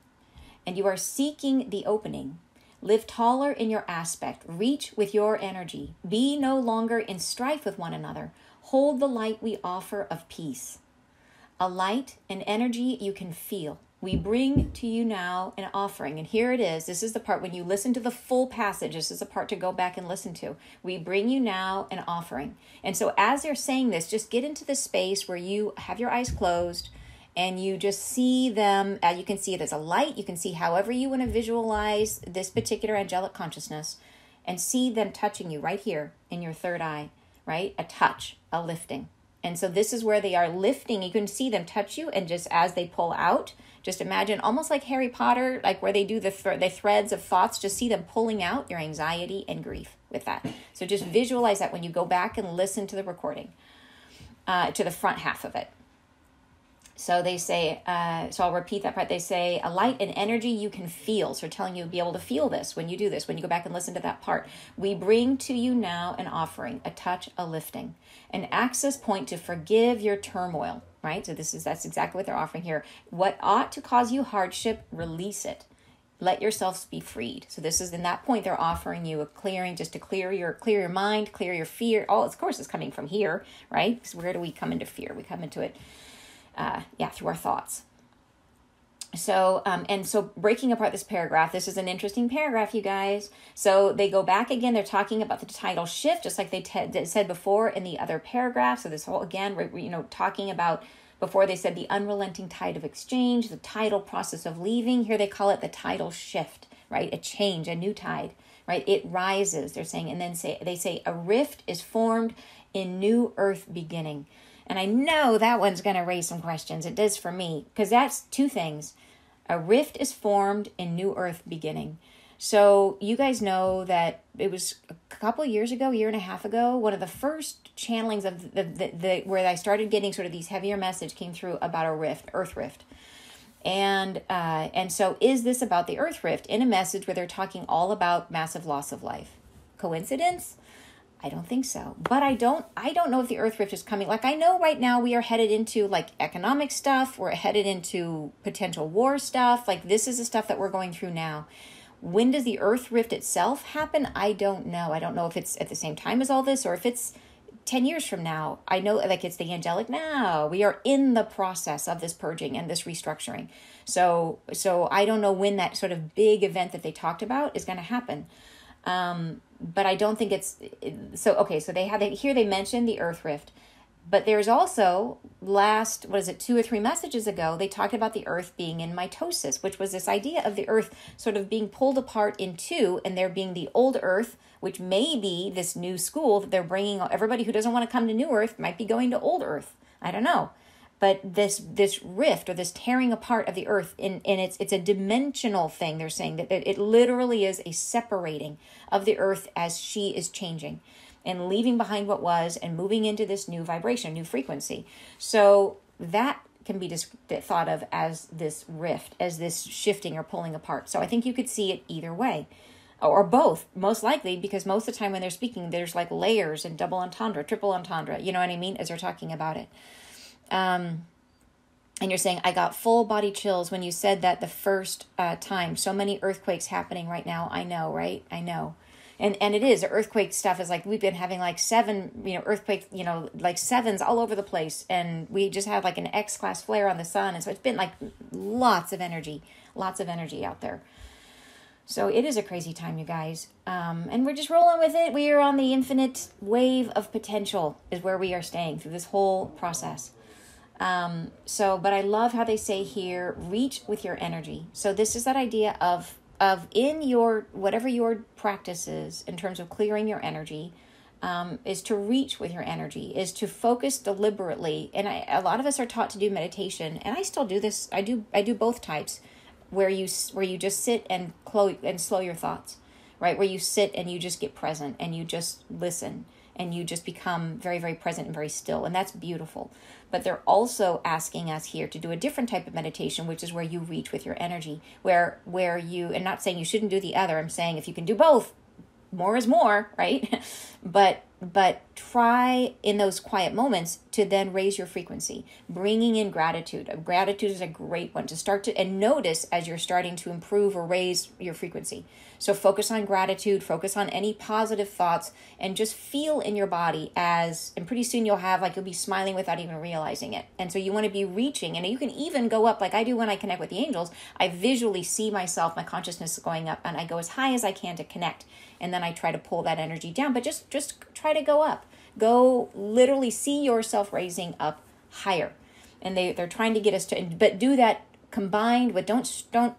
And you are seeking the opening. Live taller in your aspect. Reach with your energy. Be no longer in strife with one another. Hold the light we offer of peace. A light, an energy you can feel. We bring to you now an offering. And here it is. This is the part when you listen to the full passage. This is the part to go back and listen to. We bring you now an offering. And so as they're saying this, just get into the space where you have your eyes closed and you just see them. You can see it as a light. You can see however you want to visualize this particular angelic consciousness and see them touching you right here in your third eye, right? A touch, a lifting. And so this is where they are lifting. You can see them touch you, and just as they pull out, just imagine almost like Harry Potter, like where they do the threads of thoughts, just see them pulling out your anxiety and grief with that. So just visualize that when you go back and listen to the recording, to the front half of it. So they say, so I'll repeat that part. They say, a light and energy you can feel. So they're telling you to be able to feel this when you do this, when you go back and listen to that part. We bring to you now an offering, a touch, a lifting, an access point to forgive your turmoil, right? So that's exactly what they're offering here. What ought to cause you hardship, release it. Let yourselves be freed. So this is in that point they're offering you a clearing, just to clear your mind, clear your fear. All, of course, is coming from here, right? Because where do we come into fear? We come into it through our thoughts. So, and so breaking apart this paragraph, this is an interesting paragraph, you guys. So they go back again, they're talking about the tidal shift, just like they said before in the other paragraph. So this whole, again, talking about, before they said the unrelenting tide of exchange, the tidal process of leaving. Here they call it the tidal shift, right? A change, a new tide, right? It rises, they're saying, and then they say a rift is formed in new earth beginning. And I know that one's going to raise some questions. It does for me, because that's two things. A rift is formed in new earth beginning. So you guys know that it was a couple of years ago, year and a half ago, one of the first channelings of the where I started getting sort of these heavier message came through about a rift, earth rift. And so is this about the earth rift in a message where they're talking all about massive loss of life? Coincidence? I don't think so. But I don't know if the earth rift is coming. Like, I know right now we are headed into like economic stuff. We're headed into potential war stuff. Like, this is the stuff that we're going through now. When does the earth rift itself happen? I don't know. I don't know if it's at the same time as all this or if it's 10 years from now. I know, like, it's the angelic now. We are in the process of this purging and this restructuring. So I don't know when that sort of big event that they talked about is going to happen. But I don't think it's so. Okay, so they mentioned the earth rift, but there's also 2 or 3 messages ago, they talked about the earth being in mitosis, which was this idea of the earth sort of being pulled apart in two, and there being the old earth, which may be this new school that they're bringing. Everybody who doesn't want to come to new earth might be going to old earth. I don't know. But this rift, or this tearing apart of the earth, and it's a dimensional thing. They're saying that it literally is a separating of the earth as she is changing and leaving behind what was and moving into this new vibration, new frequency. So that can be thought of as this rift, as this shifting or pulling apart. So I think you could see it either way, or both, most likely, because most of the time when they're speaking, there's like layers and double entendre, triple entendre, you know what I mean, as they're talking about it. And you're saying, I got full body chills when you said that the first time. So many earthquakes happening right now. I know, right? I know. And it is, the earthquake stuff is like, we've been having like 7, earthquakes, like 7s all over the place. And we just had like an X-class flare on the sun. And so it's been like lots of energy out there. So it is a crazy time, you guys. And we're just rolling with it. We are on the infinite wave of potential is where we are staying through this whole process. But I love how they say here, reach with your energy. So this is that idea of in your, whatever your practice is in terms of clearing your energy, is to reach with your energy, is to focus deliberately. And a lot of us are taught to do meditation, and I still do this. I do both types, where you just sit and slow your thoughts, right? Where you sit and you just get present and you just listen and you just become very, very present and very still. And that's beautiful. But they're also asking us here to do a different type of meditation, which is where you reach with your energy, where you, and not saying you shouldn't do the other. I'm saying if you can do both, more is more, right? But try in those quiet moments to then raise your frequency, bringing in gratitude. Gratitude is a great one to start to, and notice as you're starting to improve or raise your frequency. So focus on gratitude, focus on any positive thoughts, and just feel in your body and pretty soon you'll be smiling without even realizing it. And so you want to be reaching, and you can even go up like I do when I connect with the angels. I visually see myself, my consciousness going up, and I go as high as I can to connect. And then I try to pull that energy down, but just try to go up. Go literally see yourself raising up higher. And they're trying to get us to, but do that combined with, don't struggle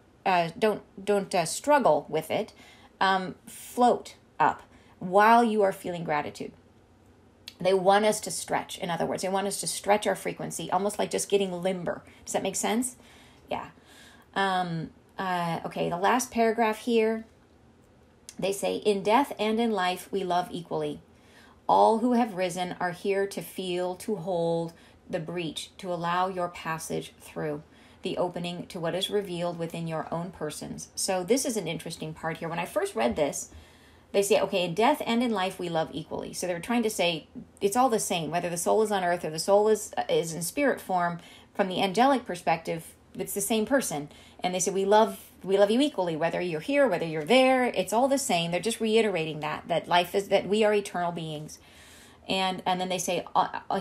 with it. Float up while you are feeling gratitude. They want us to stretch. In other words, they want us to stretch our frequency, almost like just getting limber. Does that make sense? Yeah. Okay, the last paragraph here. They say, in death and in life, we love equally. All who have risen are here to feel, to hold the breach, to allow your passage through, the opening to what is revealed within your own persons. So this is an interesting part here. When I first read this, they say, okay, in death and in life, we love equally. So they're trying to say it's all the same, whether the soul is on earth or the soul is in spirit form. From the angelic perspective, it's the same person. And they say, we love you equally, whether you're here, whether you're there, it's all the same. They're just reiterating that life is, that we are eternal beings. And then they say,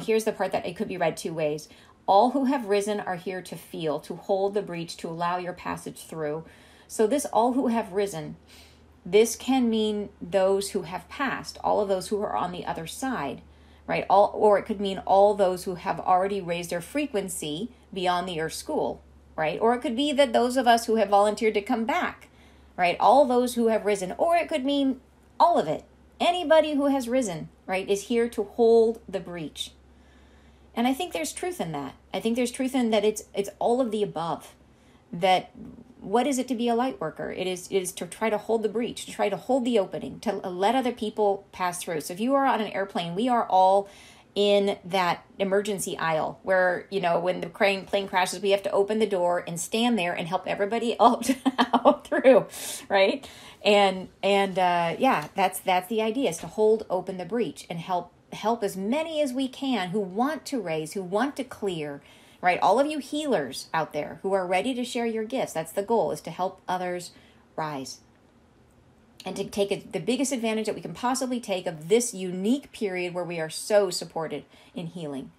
here's the part that it could be read 2 ways. All who have risen are here to feel, to hold the breach, to allow your passage through. So this all who have risen, this can mean those who have passed, all of those who are on the other side, right? Or it could mean all those who have already raised their frequency beyond the earth school, right? Or it could be that those of us who have volunteered to come back, right? All those who have risen. Or it could mean all of it. Anybody who has risen, right, is here to hold the breach. And I think there's truth in that. I think there's truth in that it's all of the above. That what is it to be a light worker? It is to try to hold the breach, to try to hold the opening, to let other people pass through. So if you are on an airplane, we are all in that emergency aisle where, when the plane crashes, we have to open the door and stand there and help everybody out through, right? And that's the idea, is to hold open the breach and help as many as we can who want to raise, who want to clear, right? All of you healers out there who are ready to share your gifts. That's the goal, is to help others rise. And to take the biggest advantage that we can possibly take of this unique period where we are so supported in healing.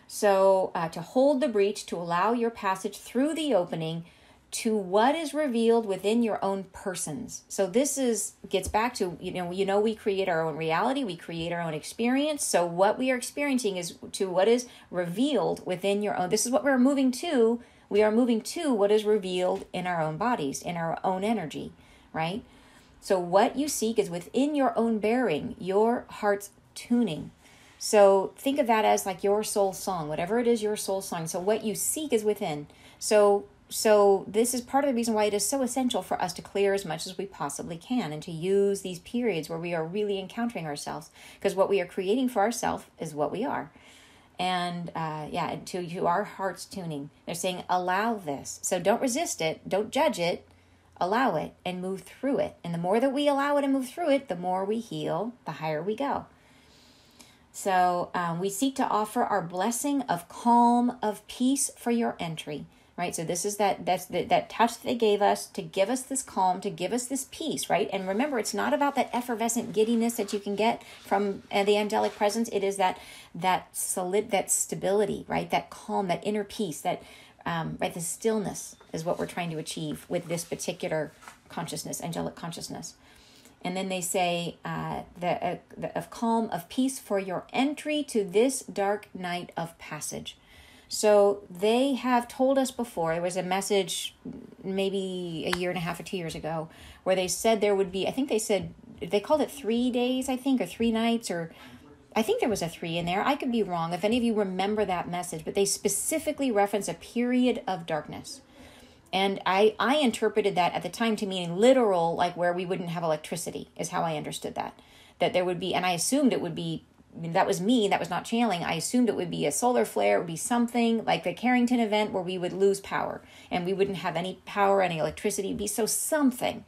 So to hold the breach, to allow your passage through the opening to what is revealed within your own persons. So this gets back to, we create our own reality, we create our own experience. So what we are experiencing is to what is revealed within your own. This is what we're moving to. We are moving to what is revealed in our own bodies, in our own energy, right? So what you seek is within your own bearing, your heart's tuning. So think of that as like your soul song, whatever it is, your soul song. So what you seek is within. So this is part of the reason why it is so essential for us to clear as much as we possibly can and to use these periods where we are really encountering ourselves, because what we are creating for ourselves is what we are. And to our heart's tuning. They're saying, allow this. So don't resist it. Don't judge it. Allow it and move through it. And the more that we allow it and move through it, the more we heal, the higher we go. So we seek to offer our blessing of calm, of peace for your entry. Right? So this is that touch that they gave us to give us this calm, to give us this peace, right? And remember, it's not about that effervescent giddiness that you can get from the angelic presence. It is that stability, right? That calm, that inner peace, that the stillness is what we're trying to achieve with this particular consciousness, angelic consciousness. And then they say of calm, of peace for your entry to this dark night of passage. So they have told us before, there was a message maybe a year and a half or 2 years ago where they said there would be, I think they said, they called it 3 days, I think, or 3 nights, or I think there was a 3 in there. I could be wrong if any of you remember that message, but they specifically reference a period of darkness. And I interpreted that at the time to mean literal, like where we wouldn't have electricity is how I understood that. That there would be, and I assumed it would be, that was me, that was not channeling. I assumed it would be a solar flare, it would be something like the Carrington event where we would lose power and we wouldn't have any power, any electricity. It'd be something.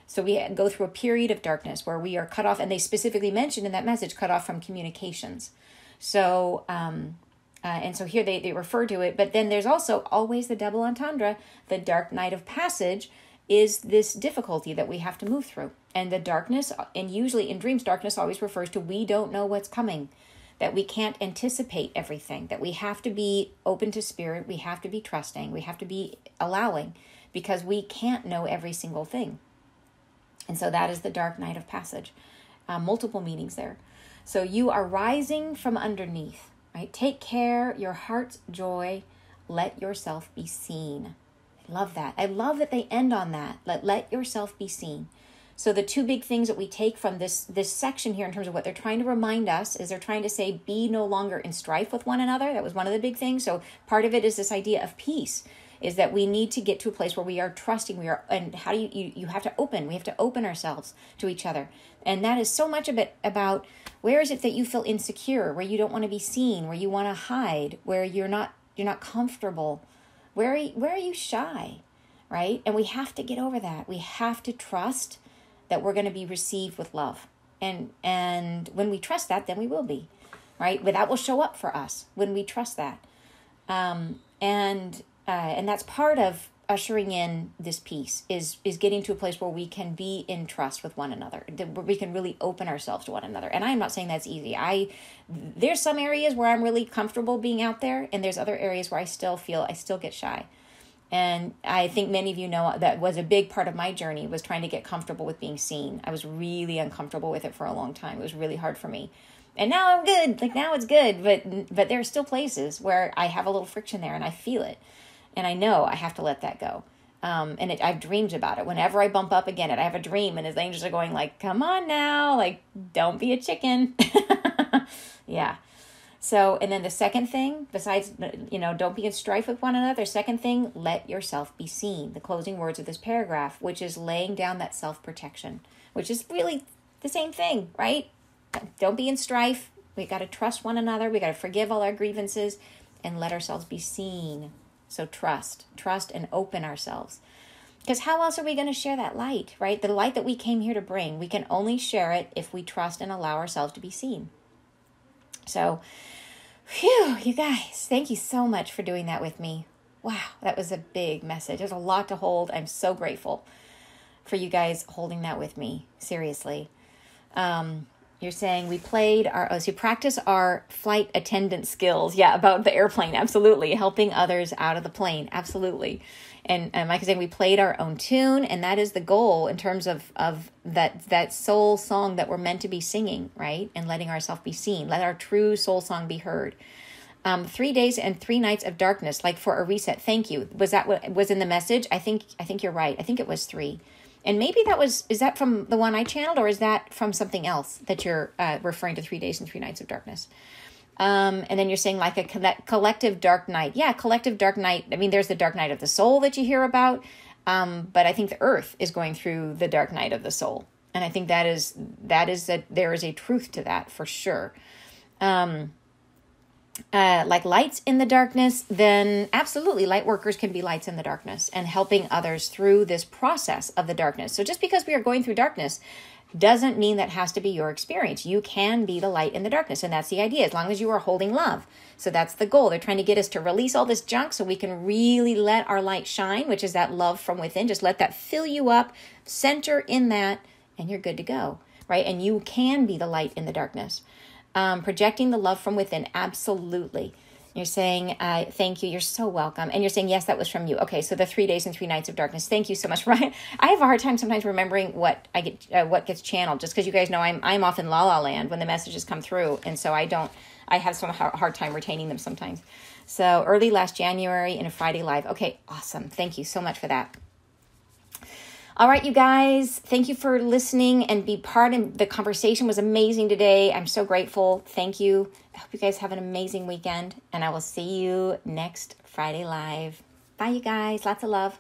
So we go through a period of darkness where we are cut off, and they specifically mentioned in that message, cut off from communications. So, and so here they refer to it, but then there's also always the double entendre, the dark night of passage is this difficulty that we have to move through. And the darkness, and usually in dreams, darkness always refers to we don't know what's coming, that we can't anticipate everything, that we have to be open to spirit, we have to be trusting, we have to be allowing, because we can't know every single thing. And so that is the dark night of passage. Multiple meanings there. So you are rising from underneath, right? Take care, your heart's joy, let yourself be seen. Love that. I love that they end on that. Let yourself be seen. So the 2 big things that we take from this section here in terms of what they're trying to remind us is they're trying to say, be no longer in strife with one another. That was one of the big things. So part of it is this idea of peace, is that we need to get to a place where we are trusting. And how do you have to open. We have to open ourselves to each other. And that is so much of it about where is it that you feel insecure, where you don't want to be seen, where you want to hide, where you're not comfortable. Where are you shy, right? And we have to get over that. We have to trust that we're going to be received with love. And when we trust that, then we will be, right? But that will show up for us when we trust that. And that's part of ushering in this peace is getting to a place where we can be in trust with one another, where we can really open ourselves to one another. And I'm not saying that's easy. There's some areas where I'm really comfortable being out there, and there's other areas where I still get shy. And I think many of you know that was a big part of my journey, was trying to get comfortable with being seen. I was really uncomfortable with it for a long time. It was really hard for me. And now I'm good. Like now it's good, but there are still places where I have a little friction there and I feel it. And I know I have to let that go. And I have dreams about it. Whenever I bump up against it, I have a dream and his angels are going like, come on now, like, don't be a chicken. Yeah. So, and then the second thing, besides, don't be in strife with one another. Second thing, let yourself be seen. The closing words of this paragraph, which is laying down that self-protection, which is really the same thing, right? Don't be in strife. We got to trust one another. We got to forgive all our grievances and let ourselves be seen. So trust and open ourselves. Because how else are we going to share that light, right? The light that we came here to bring. We can only share it if we trust and allow ourselves to be seen. So, phew, you guys, thank you so much for doing that with me. Wow, that was a big message. There's a lot to hold. I'm so grateful for you guys holding that with me. Seriously. You're saying we practice our flight attendant skills. Yeah, about the airplane. Absolutely. Helping others out of the plane. Absolutely. And Mike is saying we played our own tune, and that is the goal in terms of that soul song that we're meant to be singing, right? And letting ourselves be seen. Let our true soul song be heard. 3 days and 3 nights of darkness, like for a reset. Thank you. Was that what was in the message? I think you're right. I think it was 3. And maybe is that from the one I channeled, or is that from something else that you're referring to 3 days and 3 nights of darkness? And then you're saying like a collective dark night. Yeah, collective dark night. I mean, there's the dark night of the soul that you hear about. But I think the earth is going through the dark night of the soul. And I think that there is a truth to that for sure. like lights in the darkness, then absolutely light workers can be lights in the darkness and helping others through this process of the darkness. So just because we are going through darkness doesn't mean that has to be your experience. You can be the light in the darkness, and that's the idea, as long as you are holding love. So that's the goal. They're trying to get us to release all this junk so we can really let our light shine, which is that love from within. Just let that fill you up, center in that, and you're good to go, right? And you can be the light in the darkness. Projecting the love from within, absolutely. You're saying, thank you, you're so welcome. And you're saying, yes, that was from you. Okay, so the 3 days and 3 nights of darkness. Thank you so much, Ryan. I have a hard time sometimes remembering what I get, what gets channeled, just because you guys know I'm off in la la land when the messages come through. And so I have some hard time retaining them sometimes. So early last January in a Friday live. Okay, awesome. Thank you so much for that. All right, you guys, thank you for listening and be part of the conversation. Was amazing today. I'm so grateful. Thank you. I hope you guys have an amazing weekend, and I will see you next Friday live. Bye, you guys. Lots of love.